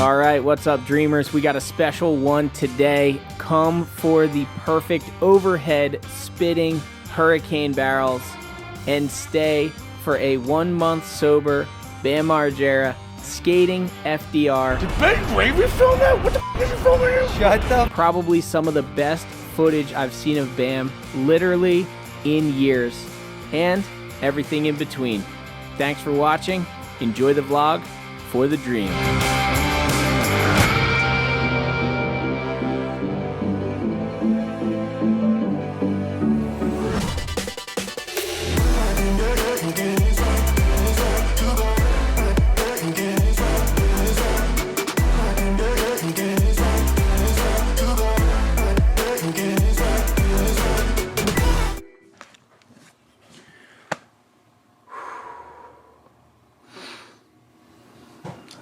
All right, what's up, dreamers? We got a special one today. Come for the perfect overhead spitting hurricane barrels and stay for a 1 month sober Bam Margera skating FDR. Did Ben Gravy film that? What the f*** is he filming? Shut up. Probably some of the best footage I've seen of Bam, literally in years, and everything in between. Thanks for watching. Enjoy the vlog for the dream.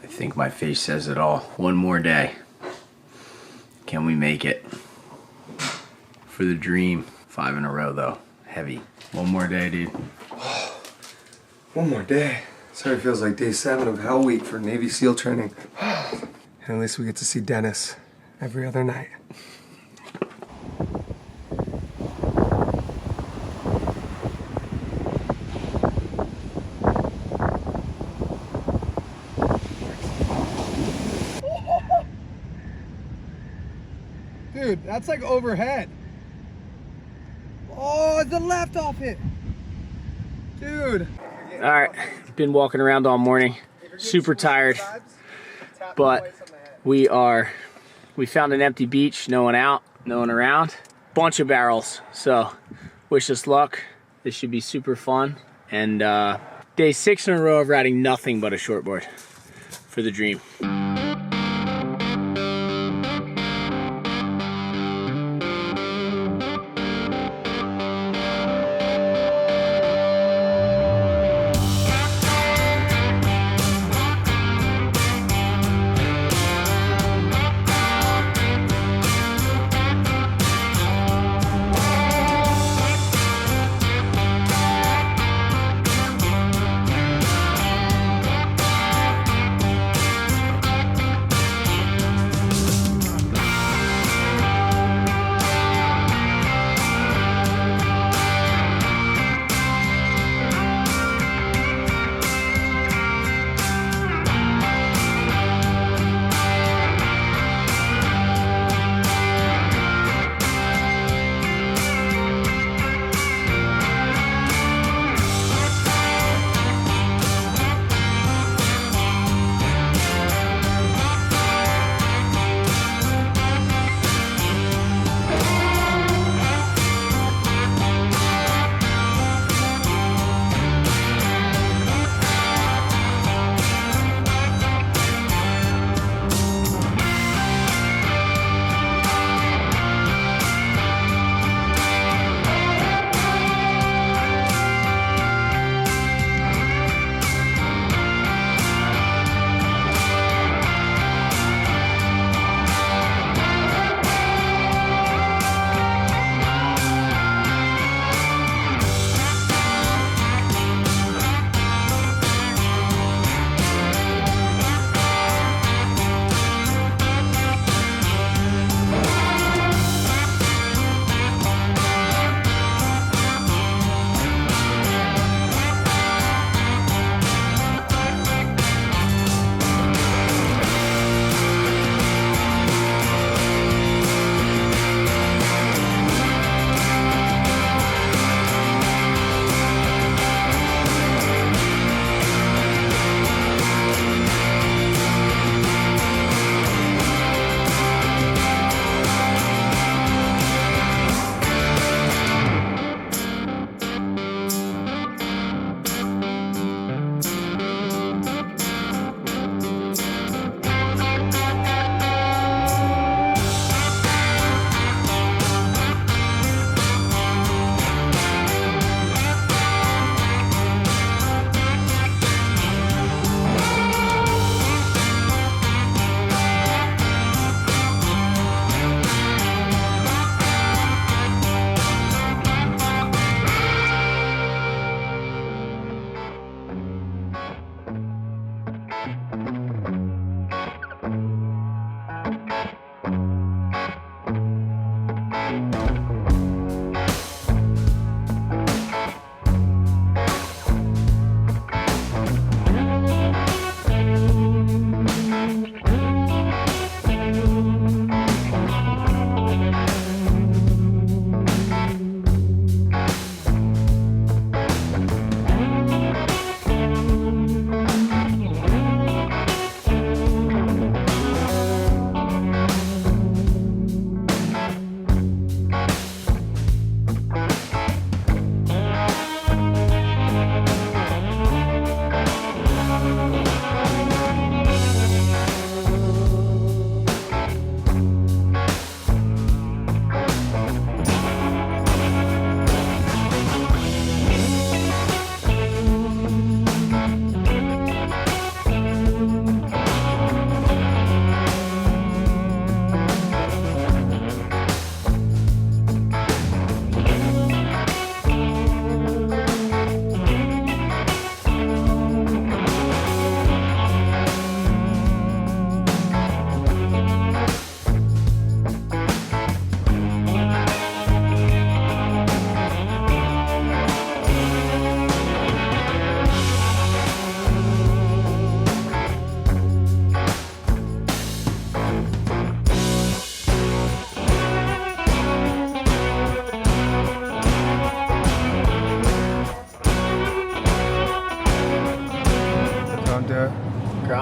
I think my face says it all. One more day. Can we make it? For the dream. 5 in a row though. Heavy. One more day, dude. One more day. Sorry, it feels like day 7 of Hell Week for Navy SEAL training. And at least we get to see Dennis every other night. Dude, that's like overhead. Oh, the left off it. Dude. All right, been walking around all morning, super tired, but we found an empty beach, no one out, no one around, bunch of barrels, so wish us luck. This should be super fun, and day 6 in a row of riding nothing but a shortboard for the dream.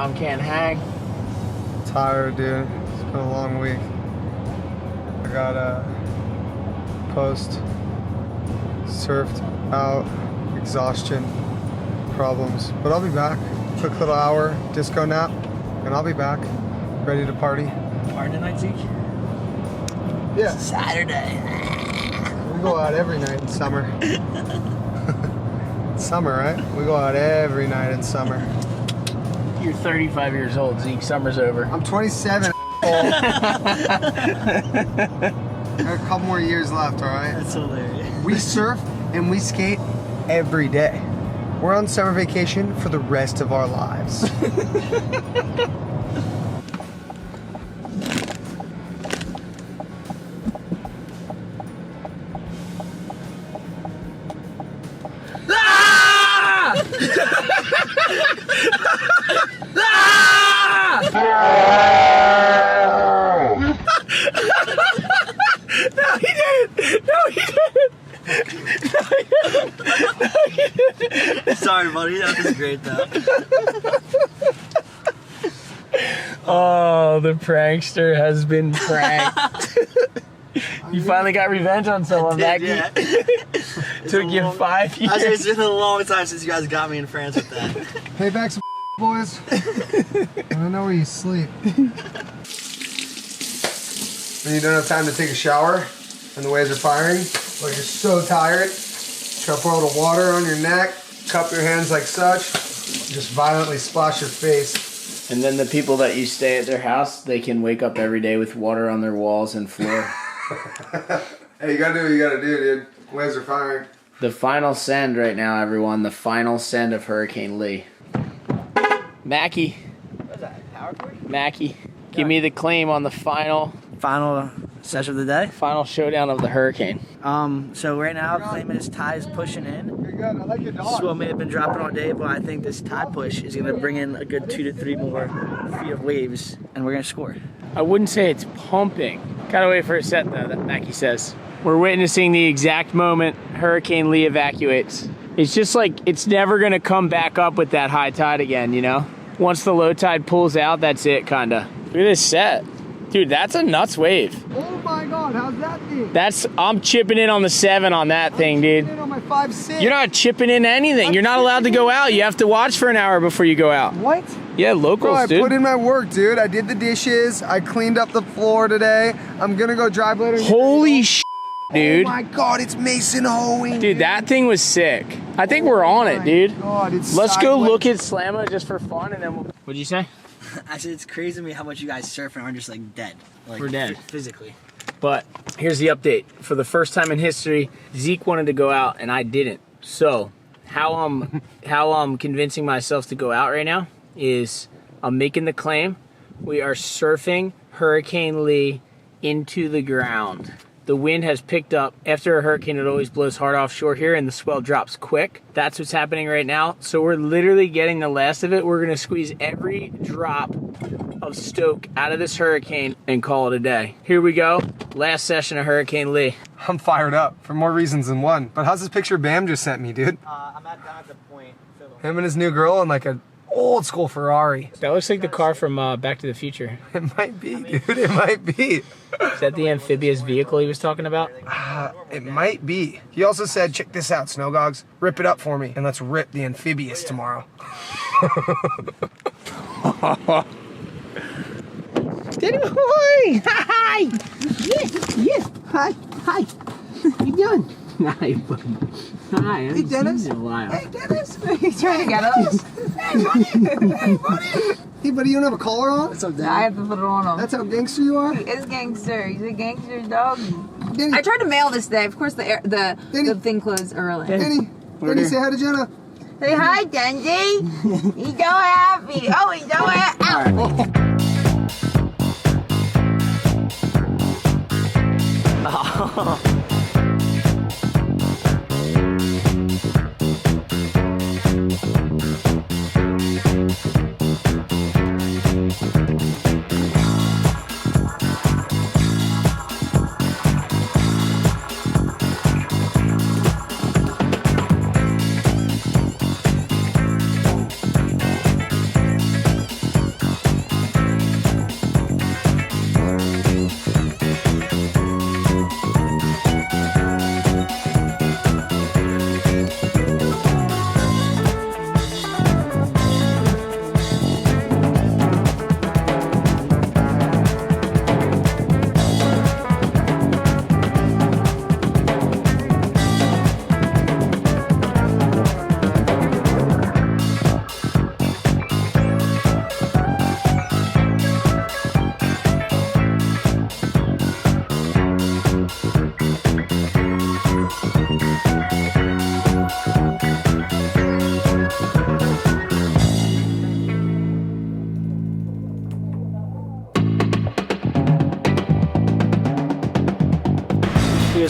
Tom can't hang. Tired, dude. It's been a long week. I got post surfed out, exhaustion problems, but I'll be back. Quick little hour disco nap, and I'll be back, ready to party. Party tonight, Zeke? Yeah, Saturday. we go out every night in summer. Summer, right? We go out every night in summer. You're 35 years old, Zeke. Summer's over. I'm 27. I got a couple more years left, all right? That's hilarious. We surf and we skate every day. We're on summer vacation for the rest of our lives. Sorry, buddy. That was great, though. Oh, the prankster has been pranked. You finally got revenge on someone, Maggie. Yeah. Took you 5 years. It's been a long time since you guys got me in France with that. Pay back some boys. I don't know where you sleep. When you don't have time to take a shower and the waves are firing, but you're so tired, try to pour a little water on your neck, cup your hands like such, just violently splash your face. And then the people that you stay at their house, they can wake up every day with water on their walls and floor. Hey, you gotta do what you gotta do, dude. Waves are firing. The final send right now, everyone. The final send of Hurricane Lee. Mackie. What's that? Power cord? Mackie. Give me the claim on the final Session of the day. final showdown of the hurricane. So right now, claiming this tide is pushing in. You're good. I like your dog. Swell may have been dropping all day, but I think this tide push is going to bring in a good 2 to 3 more feet of waves, and we're going to score. I wouldn't say it's pumping. Gotta wait for a set though, that Mackie says. We're witnessing the exact moment Hurricane Lee evacuates. It's just like, it's never gonna come back up with that high tide again, you know? Once the low tide pulls out, that's it, kinda. Look at this set. Dude, that's a nuts wave. Oh my god, how's that thing? I'm chipping in on the 7 on that thing, dude. I'm on my 5'6". You're not chipping in anything. You're not allowed to go out. You have to watch for an hour before you go out. What? Yeah, locals, Bro, I dude. put in my work, dude. I did the dishes. I cleaned up the floor today. I'm gonna go drive later. Holy sh**, dude. Oh my god, it's Mason hoeing. Dude, that thing was sick. I think we're on it, dude. God, it's Let's go sideways. look at Slamma just for fun, and then we'll... What'd you say? I said it's crazy to me how much you guys surf and aren't just like dead. Like, We're dead. Physically. But here's the update. For the first time in history, Zeke wanted to go out, and I didn't. So how I'm convincing myself to go out right now is I'm making the claim. We are surfing Hurricane Lee into the ground. The wind has picked up. After a hurricane, it always blows hard offshore here, and the swell drops quick. That's what's happening right now. So we're literally getting the last of it. We're gonna squeeze every drop of stoke out of this hurricane and call it a day. Here we go. Last session of Hurricane Lee. I'm fired up for more reasons than one. But how's this picture Bam just sent me, dude? I'm down at the point. Him and his new girl in like an old school Ferrari. That looks like the car from Back to the Future. It might be, dude. It might be. Is that the amphibious vehicle he was talking about? It might be. He also said, check this out, Snowgogs. Rip it up for me, and let's rip the amphibious tomorrow. Daddy boy! Hi! Yeah. Hi. How you doing? Hi, buddy. Hi. Hey, Dennis. Hey, Dennis. You trying to get us? Hey, buddy. Hey, buddy. Hey, buddy, you don't have a collar on? What's up, I have to put it on him. That's how gangster you are? He is gangster. He's a gangster dog. Danny, I tried to mail this day. Of course, the thing closed early. Danny, say hi to Jenna. Say hi, Denji. He's so happy. Oh, he's so happy.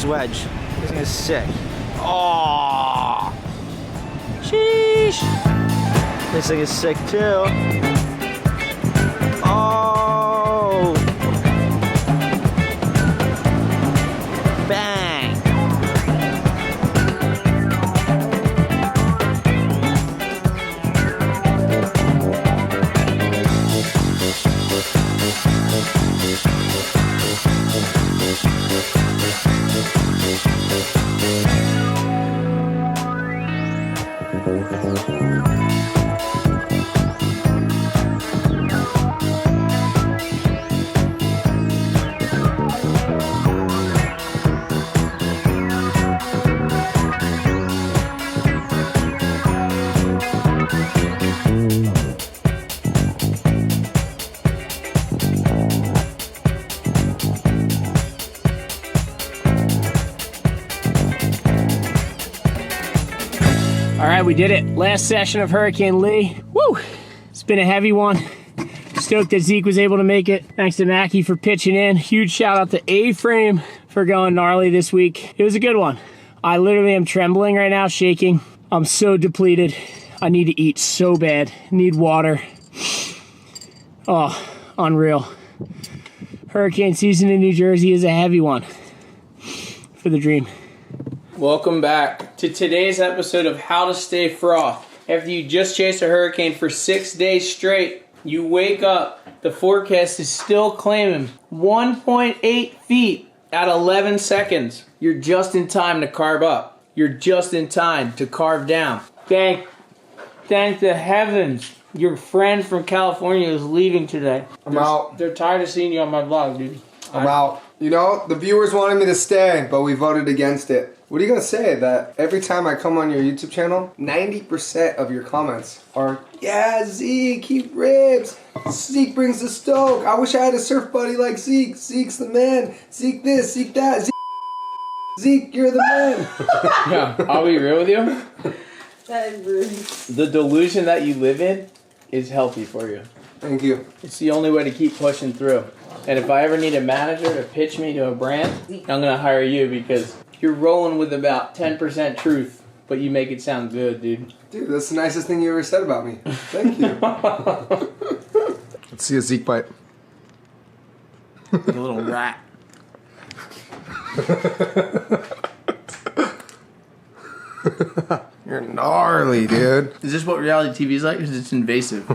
wedge. This thing is sick. Oh, sheesh. This thing is sick too. Oh, bang. All right, we did it. Last session of Hurricane Lee. Woo! It's been a heavy one. Stoked that Zeke was able to make it. Thanks to Mackie for pitching in. Huge shout out to A-Frame for going gnarly this week. It was a good one. I literally am trembling right now, shaking. I'm so depleted. I need to eat so bad. Need water. Oh, unreal. Hurricane season in New Jersey is a heavy one for the dream. Welcome back to today's episode of How to Stay Froth. After you just chased a hurricane for 6 days straight, you wake up, the forecast is still claiming 1.8 feet at 11 seconds. You're just in time to carve up. You're just in time to carve down. Thank the heavens. Your friend from California is leaving today. I'm out. They're tired of seeing you on my vlog, dude. I'm out. You know, the viewers wanted me to stay, but we voted against it. What are you going to say? That every time I come on your YouTube channel, 90% of your comments are, yeah, Zeke, he rips. Zeke brings the stoke. I wish I had a surf buddy like Zeke. Zeke's the man. Zeke this, Zeke that. Zeke, you're the man. Yeah, I'll be real with you. That is rude. The delusion that you live in is healthy for you. Thank you. It's the only way to keep pushing through. And if I ever need a manager to pitch me to a brand, I'm going to hire you because you're rolling with about 10% truth, but you make it sound good, dude. Dude, that's the nicest thing you ever said about me. Thank you. Let's see a Zeke bite. Like a little rat. You're gnarly, dude. Is this what reality TV is like? Because it's invasive.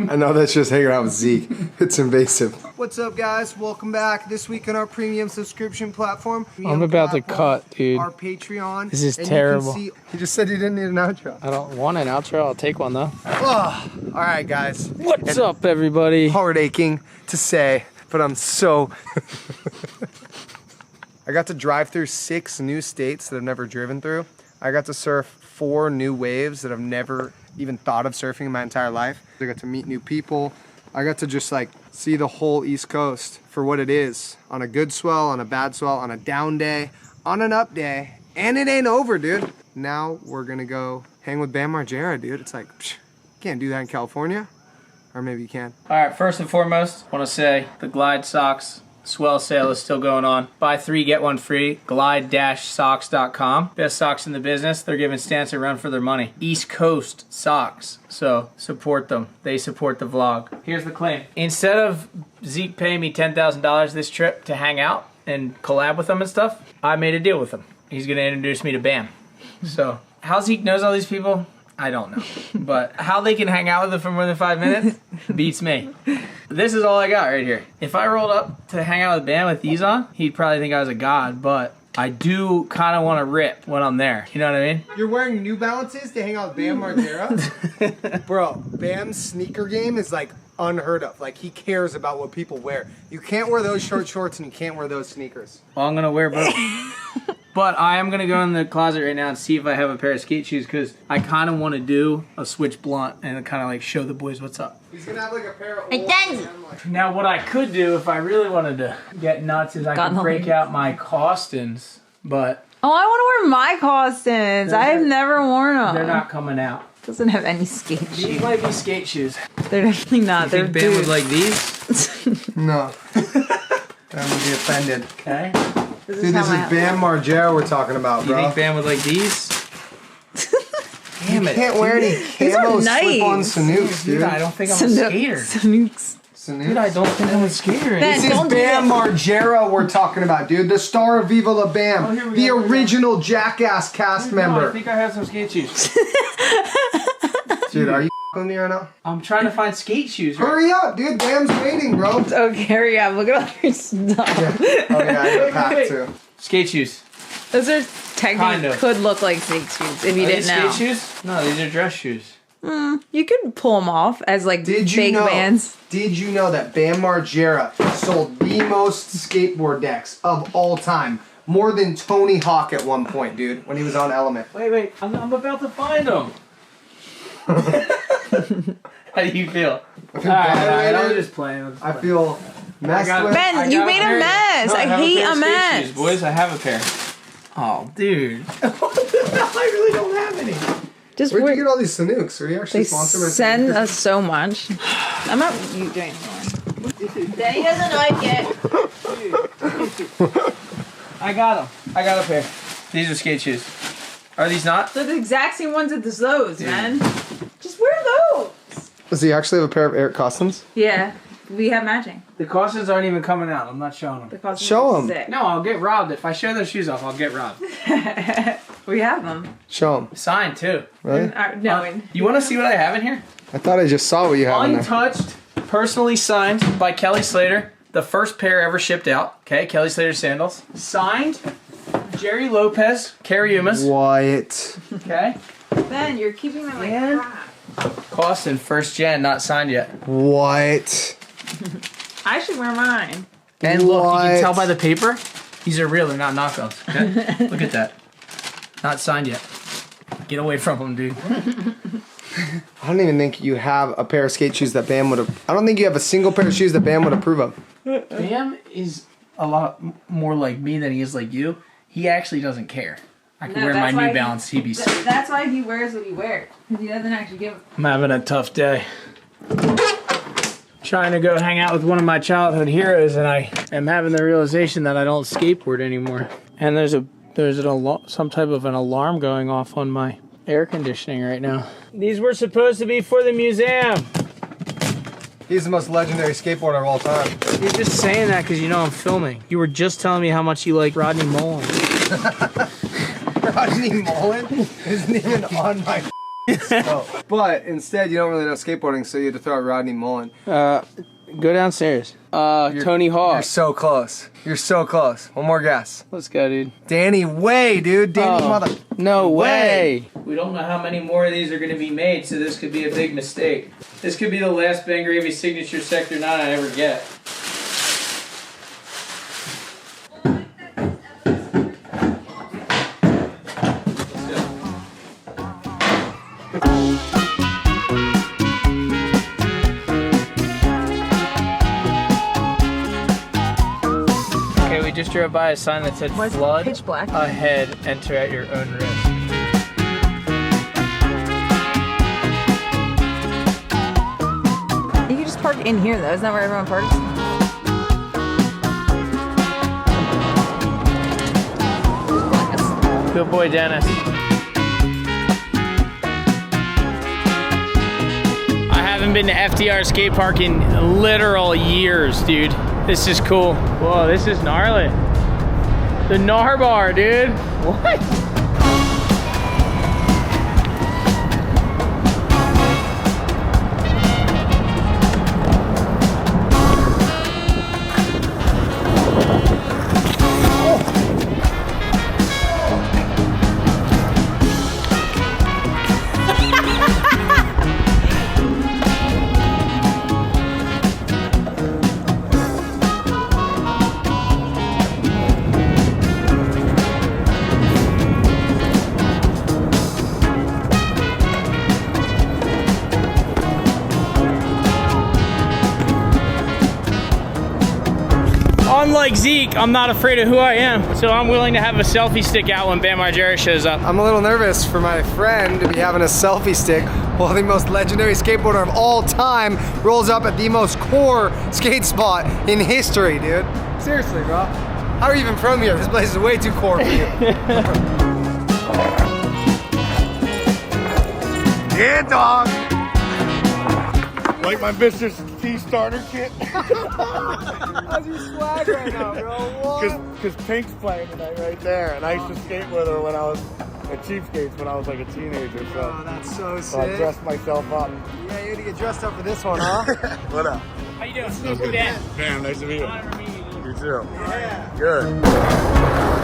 I know that's just hanging out with Zeke. It's invasive. What's up, guys? Welcome back. This week on our premium subscription platform. I'm about to cut, dude. Our Patreon. This is and terrible. You just said you didn't need an outro. I don't want an outro. I'll take one, though. Oh, all right, guys. What's up, everybody? Heart aching to say, but I'm so... I got to drive through 6 new states that I've never driven through. I got to surf 4 new waves that I've never even thought of surfing in my entire life. I got to meet new people. I got to just like see the whole East Coast for what it is. On a good swell, on a bad swell, on a down day, on an up day. And it ain't over, dude. Now we're gonna go hang with Bam Margera, dude. It's like, psh, can't do that in California. Or maybe you can. All right, first and foremost, I want to say the Glide Socks swell sale is still going on. Buy 3, get 1 free. Glide-socks.com. Best socks in the business. They're giving Stance a run for their money. East Coast socks. So support them. They support the vlog. Here's the claim. Instead of Zeke paying me $10,000 this trip to hang out and collab with them and stuff, I made a deal with him. He's going to introduce me to Bam. So how Zeke knows all these people, I don't know. But how they can hang out with him for more than 5 minutes beats me. This is all I got right here. If I rolled up to hang out with Bam with these on, he'd probably think I was a god, but I do kind of want to rip when I'm there. You know what I mean? You're wearing New Balances to hang out with Bam Margera? Bro, Bam's sneaker game is like unheard of. Like, he cares about what people wear. You can't wear those short shorts and you can't wear those sneakers. Well, I'm going to wear both. But I am going to go in the closet right now and see if I have a pair of skate shoes because I kind of want to do a switch blunt and kind of like show the boys what's up. He's going to have like a pair of Hey, Danzy. Now what I could do if I really wanted to get nuts is I could break out my Costins, but Oh, I want to wear my Costins. I've never worn them. they're not coming out. Doesn't have any skate These shoes. might be skate shoes. They're definitely not. You They're think Bam would dudes. like these? No. I'm going to be offended. Okay. Dude, this is Bam Margera we're talking about, You bro. think Bam would like these? Damn You it. can't wear any camo nice. slip-on Sanooks, dude. Dude, I don't think I'm a skater. Sanooks. Dude, I don't think I'm a skater. Ben, This is don't do Bam Margera we're talking about, dude. The star of Viva La Bam. Oh, here we the go, here we go. original Jackass cast No, I member. think I have some skate shoes. Dude, are you with me right now? I'm trying to find skate shoes. Right? Hurry up, dude. Bam's waiting, bro. Okay, hurry up. Look at all your stuff. Oh, yeah, I got a pack, too. Skate shoes. Those are technically Kind of. could look like snake shoes if you Are didn't these know. skate shoes? No, these are dress shoes. You could pull them off as like Did you fake know? bands. Did you know that Bam Margera sold the most skateboard decks of all time? More than Tony Hawk at one point, dude, when he was on Element. Wait, I'm about to find them. How do you feel? I feel Alright, violated. I'm just playing. I feel messed got- with. Ben, you made a mess. No, I have hate pair a of skate mess. shoes, boys, I have a pair. Oh, dude. What the hell? I really don't have any. Just Where'd you wear- get all these Sanooks? Are you actually They sponsored by send Sanooks? us so much. I'm not you doing anymore. Daddy doesn't like it. I got them. I got a pair. These are skate shoes. Are these not? They're the exact same ones as those, man. Just wear those. Does he actually have a pair of Eric Costins? Yeah, we have matching. The costumes aren't even coming out. I'm not showing The them. costumes Show are 'em. sick. No, I'll get robbed. If I show those shoes off, I'll get robbed. We have them. Show him. Signed, too. Really? You want to see what I have in here? I thought I just saw what you have in there. Untouched, personally signed by Kelly Slater. The first pair ever shipped out. Okay, Kelly Slater sandals. Signed, Jerry Lopez, Cariumas. What? Okay. Ben, you're keeping them like And- crap. Costin, first gen, not signed yet. What? I should wear mine. And look, you What? can tell by the paper, these are real, they're not knockoffs. Okay? Look at that. Not signed yet. Get away from them, dude. I don't even think you have a pair of skate shoes that Bam would have. I don't think you have a single pair of shoes that Bam would approve of. Bam is a lot more like me than he is like you. He actually doesn't care. I can No, wear my that's why New he- Balance CBC. That's why he wears what he wears. Because he doesn't actually give a I'm having a tough day. Trying to go hang out with one of my childhood heroes, and I am having the realization that I don't skateboard anymore. And there's some type of an alarm going off on my air conditioning right now. These were supposed to be for the museum. He's the most legendary skateboarder of all time. You're just saying that because you know I'm filming. You were just telling me how much you like Rodney Mullen. Rodney Mullen isn't even on my scope. But instead, you don't really know skateboarding, so you had to throw out Rodney Mullen. Go downstairs. Tony You're Hawk. so close. You're so close. One more guess. Let's go, dude. Danny Way, dude. Danny Oh. mother. No way. We don't know how many more of these are going to be made, so this could be a big mistake. This could be the last Ben Gravy signature Sector 9 I ever get. Okay, we just drove by a sign that said Why's it flood pitch black? ahead, enter at your own risk. You can just park in here though. Isn't that where everyone parks? Good boy, Dennis. I haven't been to FDR skate park in literal years, dude. This is cool. Whoa, this is gnarly. The Gnar bar, dude. What? Unlike Zeke, I'm not afraid of who I am, so I'm willing to have a selfie stick out when Bam Margera shows up. I'm a little nervous for my friend to be having a selfie stick while the most legendary skateboarder of all time rolls up at the most core skate spot in history, dude. Seriously, bro. How are you even from here? This place is way too core for you. Yeah, dog. Like my Mr. T starter kit. How's your swag right now, bro? What? Because Pink's playing tonight right there, and I used to skate with her when I was at Cheapskates when I was like a teenager. So, Oh, that's so so I sick. dressed myself up. Yeah, you had to get dressed up for this one, huh? What up? How you doing? Sounds good. Dan. Bam, nice to meet you. Honor meeting you. You too. Yeah. Good.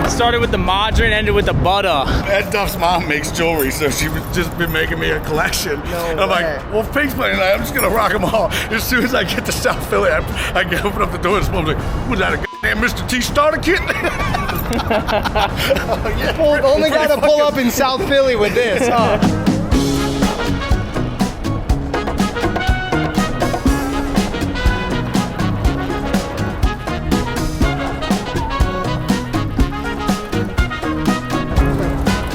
Started with the margarine, ended with the butter. Ed Duff's mom makes jewelry, so she's just been making me a collection. And I'm way. like, well, Pink's playing tonight. I'm just gonna rock them all. As soon as I get to South Philly, I can open up the door and this mom's like, was that a goddamn Mr. T starter kit? Yeah, Only pretty got to pull fucking- up in South Philly with this, huh?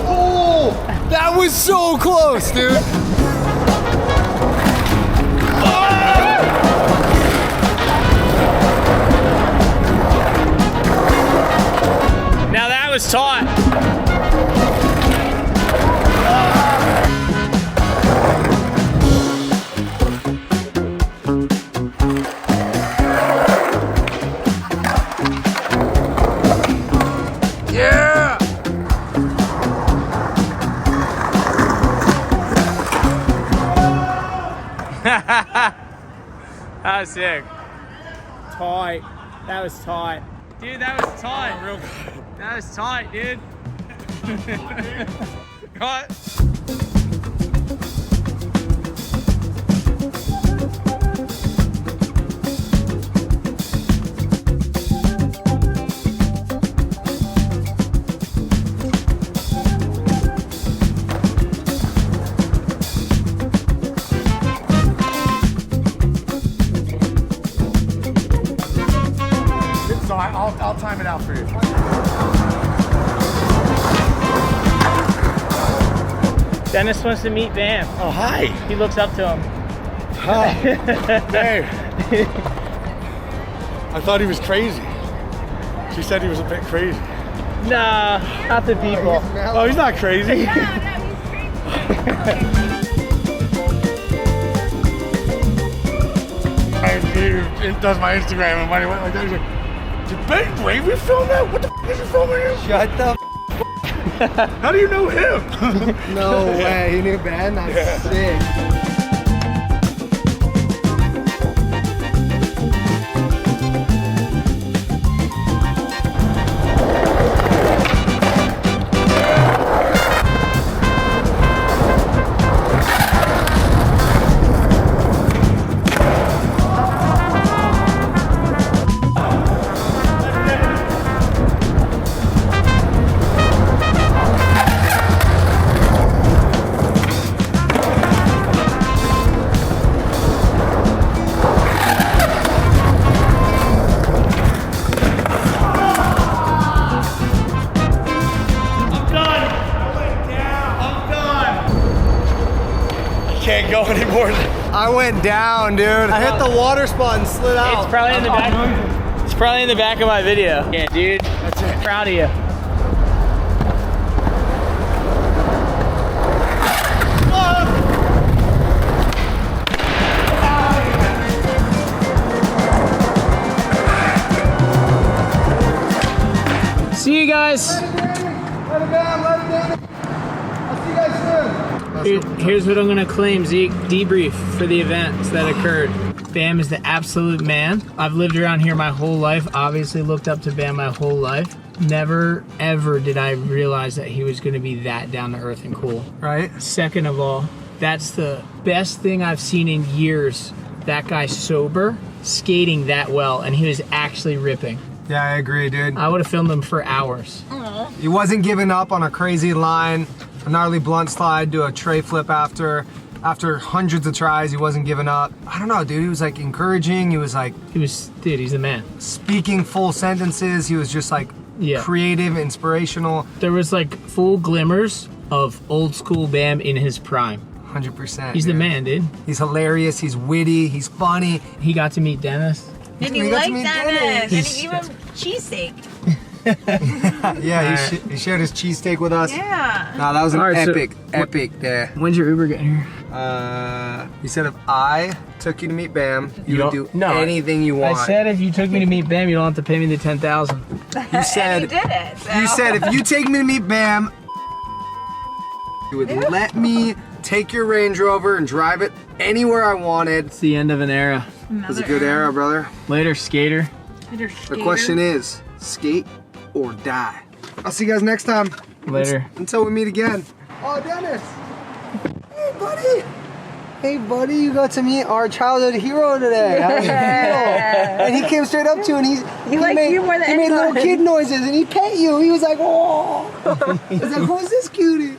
Oh, that was so close, dude. Now that was taut. Yeah! That was sick. Tight. That was tight. Dude, that was tight. Real good. That was tight, dude. What? So I'll time it out for you. Dennis wants to meet Bam. Oh, hi. He looks up to him. Hi. Hey. I thought he was crazy. She said he was a bit crazy. Nah, not the people. Oh, he's not crazy. He does my Instagram and when he went like that, he's like, did Ben Gravy film that? What the f is he filming him? Shut the How do you know him? No way. He knew Ben? That's sick. Can't go anymore. I went down, dude. I hit the water spot and slid out. It's probably in the back. It's probably in the back of my video. Yeah, dude. That's it. Proud of you. See you guys. Let it down, let it down. I'll see you guys soon. Here's what I'm gonna claim, Zeke. Debrief for the events that occurred. Bam is the absolute man. I've lived around here my whole life. Obviously looked up to Bam my whole life. Never, ever did I realize that he was gonna be that down to earth and cool. Right? Second of all, that's the best thing I've seen in years. That guy sober, skating that well, and he was actually ripping. Yeah, I agree, dude. I would have filmed him for hours. He wasn't giving up on a crazy line. a gnarly blunt slide, do a tray flip after hundreds of tries. He wasn't giving up. I don't know, dude. He was like encouraging. He was like, Dude, he's the man. speaking full sentences. He was just like creative, inspirational. There was like full glimmers of old school Bam in his prime. 100%. He's the man, dude. He's hilarious. He's witty. He's funny. He got to meet Dennis. And We you got to like meet Dennis. Dennis. And he gave him cheesesteak. Yeah, he shared his cheesesteak with us. Yeah. No, that was an All right, so epic day. When's your Uber getting here? He said if I took you to meet Bam, you would do don't- no, anything you want. I said if you took me to meet Bam, you don't have to pay me the 10,000. You said, And he did it. So. you said if you take me to meet Bam, you would let me take your Range Rover and drive it anywhere I wanted. It's the end of an era. It was a good era, brother. Later, skater. The question is, skate or die? I'll see you guys next time. Later. Until we meet again. Oh, Dennis. Hey, buddy. Hey, buddy, you got to meet our childhood hero today. How did you feel? And he came straight up to you and he liked made, you more than he made little anyone. kid noises and he pet you. He was like, oh. He's like, who's this cutie?